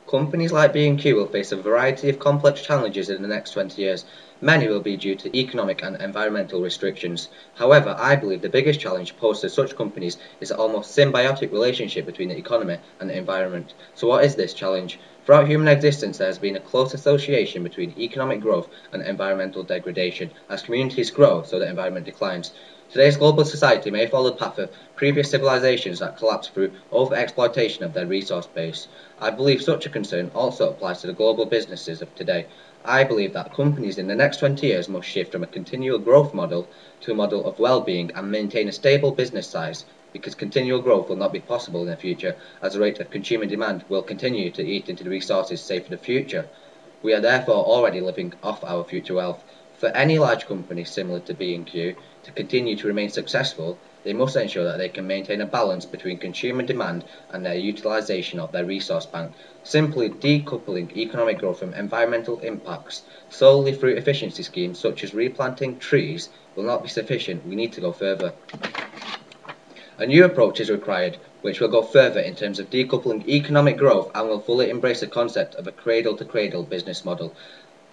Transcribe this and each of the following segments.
Companies like B&Q will face a variety of complex challenges in the next 20 years. Many will be due to economic and environmental restrictions. However, I believe the biggest challenge posed to such companies is the almost symbiotic relationship between the economy and the environment. So what is this challenge? Throughout human existence, there has been a close association between economic growth and environmental degradation. As communities grow, so the environment declines. Today's global society may follow the path of previous civilizations that collapsed through over-exploitation of their resource base. I believe such a concern also applies to the global businesses of today. I believe that companies in the next 20 years must shift from a continual growth model to a model of well-being and maintain a stable business size, because continual growth will not be possible in the future as the rate of consumer demand will continue to eat into the resources saved for the future. We are therefore already living off our future wealth. For any large company similar to B&Q to continue to remain successful, they must ensure that they can maintain a balance between consumer demand and their utilisation of their resource bank. Simply decoupling economic growth from environmental impacts solely through efficiency schemes such as replanting trees will not be sufficient. We need to go further. A new approach is required, which will go further in terms of decoupling economic growth and will fully embrace the concept of a cradle-to-cradle business model.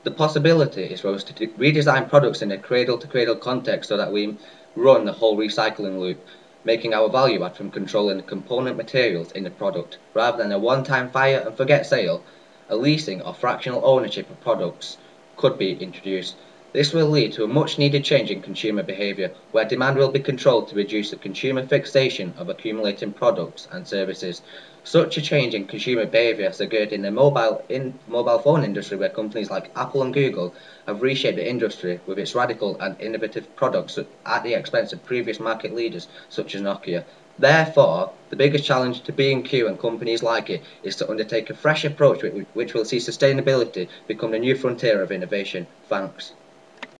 The possibility is for us to redesign products in a cradle-to-cradle context so that we run the whole recycling loop, making our value add from controlling the component materials in the product. Rather than a one-time fire and forget sale, a leasing or fractional ownership of products could be introduced. This will lead to a much needed change in consumer behaviour, where demand will be controlled to reduce the consumer fixation of accumulating products and services. Such a change in consumer behaviour has occurred in the mobile phone industry, where companies like Apple and Google have reshaped the industry with its radical and innovative products at the expense of previous market leaders such as Nokia. Therefore, the biggest challenge to B&Q and companies like it is to undertake a fresh approach which will see sustainability become the new frontier of innovation. Thanks.